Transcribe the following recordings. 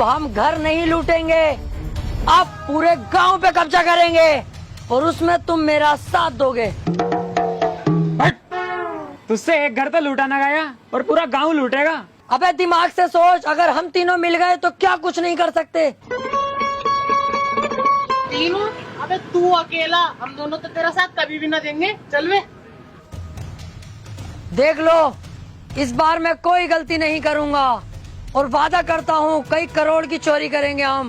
तो हम घर नहीं लूटेंगे, अब पूरे गांव पे कब्जा करेंगे और उसमें तुम मेरा साथ दोगे। तुझसे एक घर तो लूटा ना गया और पूरा गांव लूटेगा। अबे दिमाग से सोच, अगर हम तीनों मिल गए तो क्या कुछ नहीं कर सकते। तीनों? अबे तू अकेला, हम दोनों तो तेरा साथ कभी भी ना देंगे। चल वे। देख लो, इस बार मैं कोई गलती नहीं करूंगा और वादा करता हूँ कई करोड़ की चोरी करेंगे हम।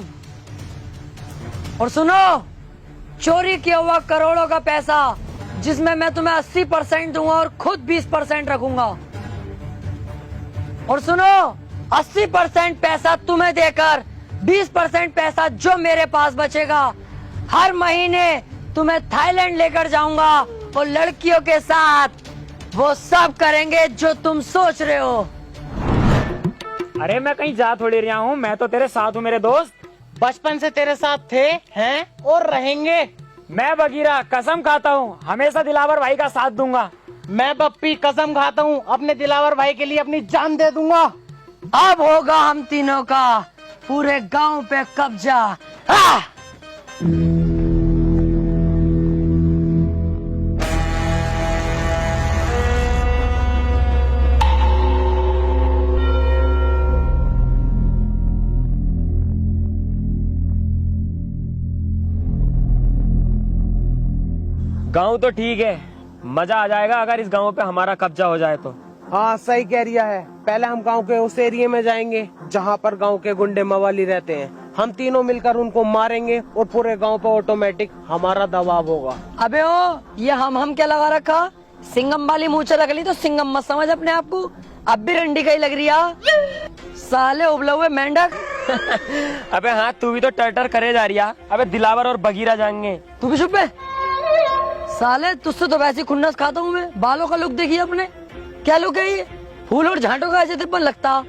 और सुनो, चोरी किया हुआ करोड़ों का पैसा जिसमें मैं तुम्हें 80% दूंगा और खुद 20% रखूंगा। और सुनो, 80% पैसा तुम्हें देकर 20% पैसा जो मेरे पास बचेगा, हर महीने तुम्हें थाईलैंड लेकर जाऊंगा और लड़कियों के साथ वो सब करेंगे जो तुम सोच रहे हो। अरे मैं कहीं जा थोड़ी रहा हूँ, मैं तो तेरे साथ हूँ मेरे दोस्त। बचपन से तेरे साथ थे, हैं और रहेंगे। मैं बगीरा कसम खाता हूँ हमेशा दिलावर भाई का साथ दूंगा। मैं बप्पी कसम खाता हूँ अपने दिलावर भाई के लिए अपनी जान दे दूंगा। अब होगा हम तीनों का पूरे गांव पे कब्जा। गांव तो ठीक है, मजा आ जाएगा अगर इस गांव पे हमारा कब्जा हो जाए तो। हाँ सही कह रिया है। पहले हम गांव के उस एरिया में जाएंगे जहाँ पर गांव के गुंडे मवाली रहते हैं। हम तीनों मिलकर उनको मारेंगे और पूरे गांव पे ऑटोमेटिक हमारा दबाव होगा। अबे ओ, ये हम क्या लगा रखा? सिंगम वाली मूंछ लग ली तो सिंगम मत समझ अपने आप को। अब भी रंडी का ही लग रही है। साले उबले हुए मेंढक। अबे हाँ, तू भी तो टर करे जा रही है। अबे दिलावर और बगीरा जाएंगे। तू भी चुप है। साले तुझसे तो वैसी खुन्नस खाता हूँ मैं। बालों का लुक देखिए अपने, क्या लुक है ये? फूल और झांटों का ऐसे तिरपन लगता।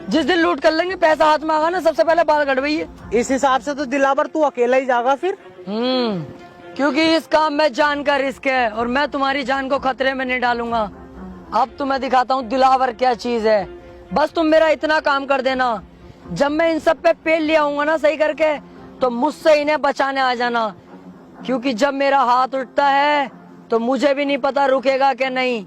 जिस दिन लूट कर लेंगे, पैसा हाथ में आगा ना, सबसे पहले बाल कटवाइए। इस हिसाब से तो दिलावर तू अकेला ही जागा फिर। क्योंकि इस काम में जान का रिस्क है और मैं तुम्हारी जान को खतरे में नहीं डालूंगा। अब तुम्हें दिखाता हूँ दिलावर क्या चीज है। बस तुम मेरा इतना काम कर देना, जब मैं इन सब पे पेल लिया आऊंगा ना सही करके, तो मुझसे इन्हें बचाने आ जाना। क्योंकि जब मेरा हाथ उठता है तो मुझे भी नहीं पता रुकेगा कि नहीं।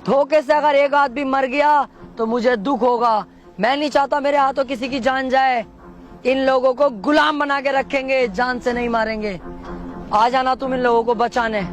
धोखे से अगर एक आदमी मर गया तो मुझे दुख होगा। मैं नहीं चाहता मेरे हाथों किसी की जान जाए। इन लोगों को गुलाम बना के रखेंगे, जान से नहीं मारेंगे। आ जाना तुम इन लोगों को बचाने।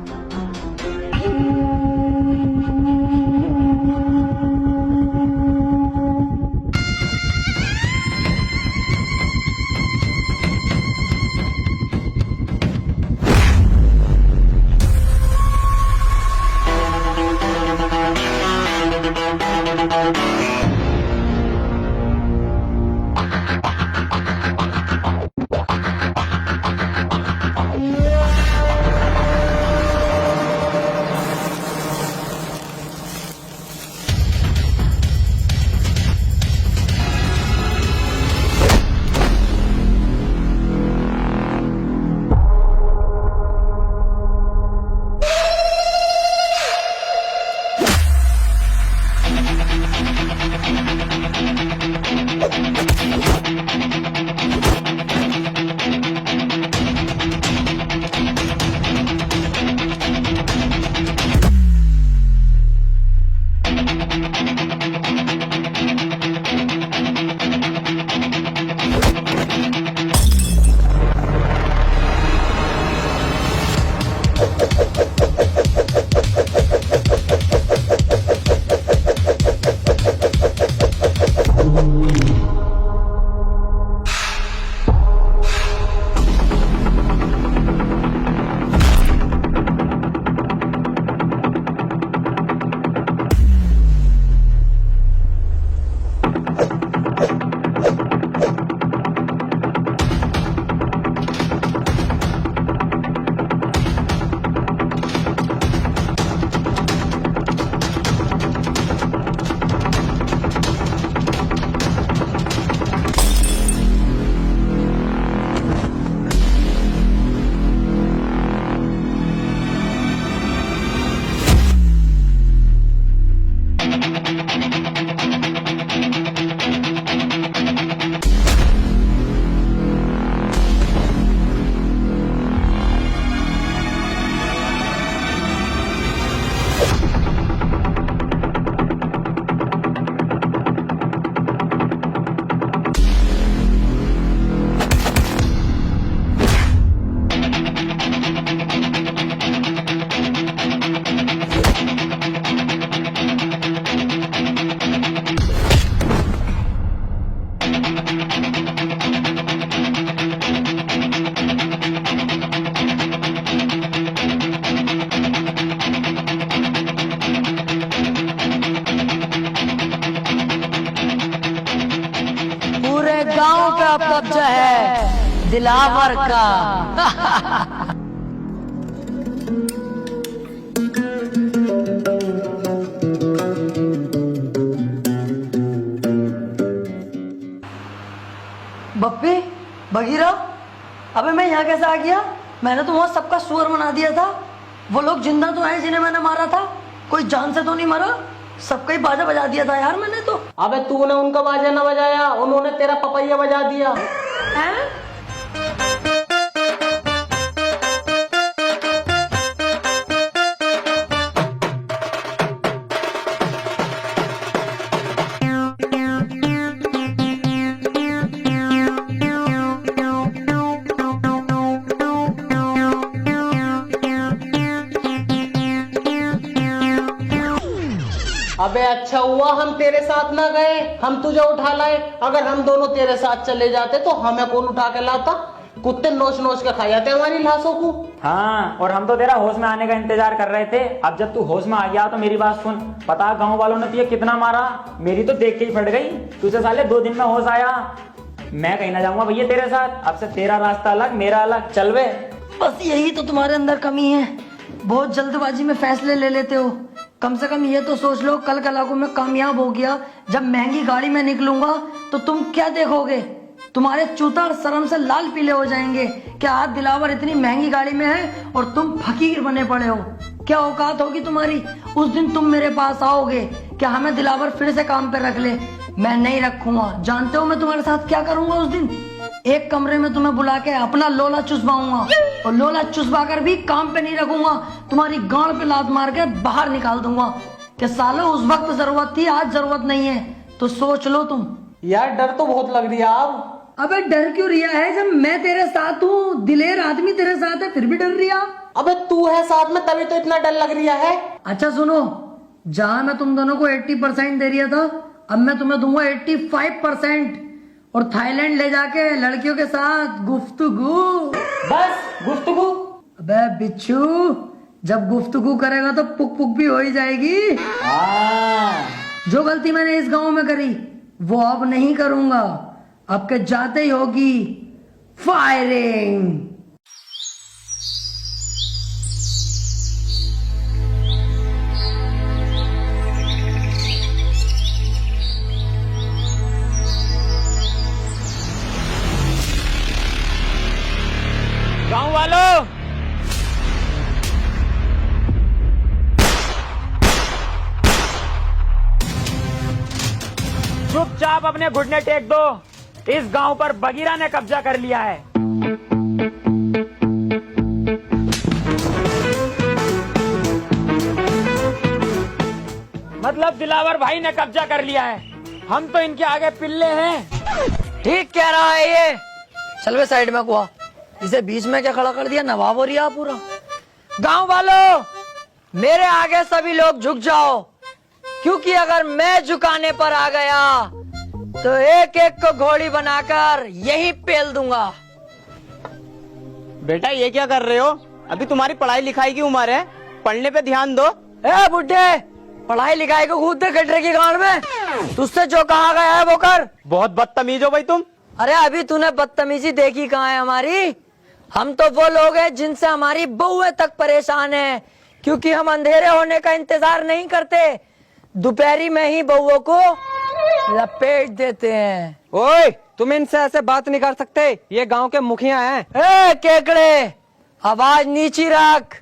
अब कब्जा है दिलावर का। बप्पी, बगीरा, अबे मैं यहाँ कैसे आ गया? मैंने तो वहाँ सबका सुअर बना दिया था। वो लोग जिंदा तो हैं जिन्हें मैंने मारा था, कोई जान से तो नहीं मरा। सबका ही बाजा बजा दिया था यार मैंने तो। अबे तूने उनका बाजा ना बजाया, उन्होंने तेरा पपैया बजा दिया। हैं? अबे अच्छा हुआ हम तेरे साथ ना गए, हम तुझे उठा लाए। अगर हम दोनों तेरे साथ चले जाते तो हमें कौन उठा के लाता? कुत्ते नोच नोच के खा जाते हमारी लाशों को। हाँ, और हम तो तेरा होश में आने का इंतजार कर रहे थे। अब जब तू होश में आ गया तो मेरी बात सुन। पता गांव वालों ने तुझे कितना मारा, मेरी तो देख के ही फट गई। तुझे साले 2 दिन में होश आया। मैं कहीं ना जाऊंगा भैया तेरे साथ। अब से तेरा रास्ता अलग, मेरा अलग। चल वे। बस यही तो तुम्हारे अंदर कमी है, बहुत जल्दबाजी में फैसले ले लेते हो। कम से कम ये तो सोच लो, कल कलाको में कामयाब हो गया, जब महंगी गाड़ी में निकलूंगा तो तुम क्या देखोगे? तुम्हारे चूता शर्म से लाल पीले हो जाएंगे। क्या आज दिलावर इतनी महंगी गाड़ी में है और तुम फकीर बने पड़े हो? क्या औकात होगी तुम्हारी? उस दिन तुम मेरे पास आओगे, क्या हमें दिलावर फिर से काम पे रख ले? मैं नहीं रखूंगा। जानते हो मैं तुम्हारे साथ क्या करूंगा उस दिन? एक कमरे में तुम्हें बुला के अपना लोला चुसवाऊंगा, और लोला चुसवा कर भी काम पे नहीं रखूंगा। तुम्हारी गांड पे लात मार के बाहर निकाल दूंगा कि सालों उस वक्त जरूरत थी, आज जरूरत नहीं है। तो सोच लो तुम। यार डर तो बहुत लग रही है अब। अबे डर क्यों रिया है? जब मैं तेरे साथ हूँ, दिलेर आदमी तेरे साथ है, फिर भी डर रिया? अबे तू है साथ में तभी तो इतना डर लग रहा है। अच्छा सुनो, जहां मैं तुम दोनों को 80% दे रिया था, अब मैं तुम्हें दूंगा 85%, और थाईलैंड ले जाके लड़कियों के साथ गुफ्तगू। बस गुफ्तगू? अबे बिच्छू, जब गुफ्तगू करेगा तो पुक पुक भी हो ही जाएगी। जो गलती मैंने इस गांव में करी वो अब नहीं करूंगा। अब के जाते ही होगी फायरिंग। गांव वालों, चुपचाप अपने घुटने टेक दो। इस गांव पर बगीरा ने कब्जा कर लिया है। मतलब दिलावर भाई ने कब्जा कर लिया है। हम तो इनके आगे पिल्ले हैं। ठीक कह रहा है ये। चल वे साइड में कुआ, इसे बीच में क्या खड़ा कर दिया? नवाब हो रिया पूरा। गांव वालों, मेरे आगे सभी लोग झुक जाओ, क्योंकि अगर मैं झुकाने पर आ गया तो एक एक को घोड़ी बनाकर यही पेल दूंगा। बेटा ये क्या कर रहे हो? अभी तुम्हारी पढ़ाई लिखाई की उम्र है, पढ़ने पे ध्यान दो। ए बुड्ढे, पढ़ाई लिखाई को कूदते गटरे की गांड में। तुझसे जो कहा गया है वो कर। बहुत बदतमीज हो भाई तुम। अरे अभी तूने बदतमीजी देखी कहाँ है हमारी? हम तो वो लोग हैं जिनसे हमारी बहुएं तक परेशान हैं, क्योंकि हम अंधेरे होने का इंतजार नहीं करते, दोपहरी में ही बहुओं को लपेट देते हैं। ओए, तुम इनसे ऐसे बात नहीं कर सकते, ये गांव के मुखिया हैं। ए केकड़े, आवाज नीची रख।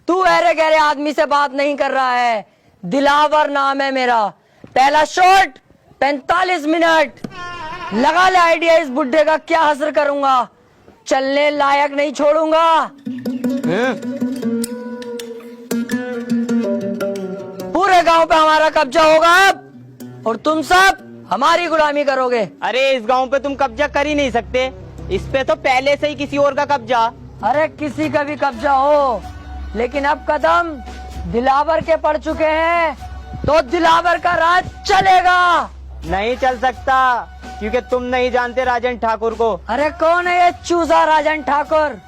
तू अरे गहरे आदमी से बात नहीं कर रहा है। दिलावर नाम है मेरा। पहला शॉट 45 मिनट। लगा ले आइडिया इस बुड्ढे का क्या हसर करूंगा। चलने लायक नहीं छोड़ूंगा। पूरे गांव पे हमारा कब्जा होगा अब, और तुम सब हमारी गुलामी करोगे। अरे इस गांव पे तुम कब्जा कर ही नहीं सकते, इस पे तो पहले से ही किसी और का कब्जा। अरे किसी का भी कब्जा हो, लेकिन अब कदम दिलावर के पड़ चुके हैं, तो दिलावर का राज चलेगा। नहीं चल सकता, क्योंकि तुम नहीं जानते राजन ठाकुर को। अरे कौन है ये चूजा राजन ठाकुर?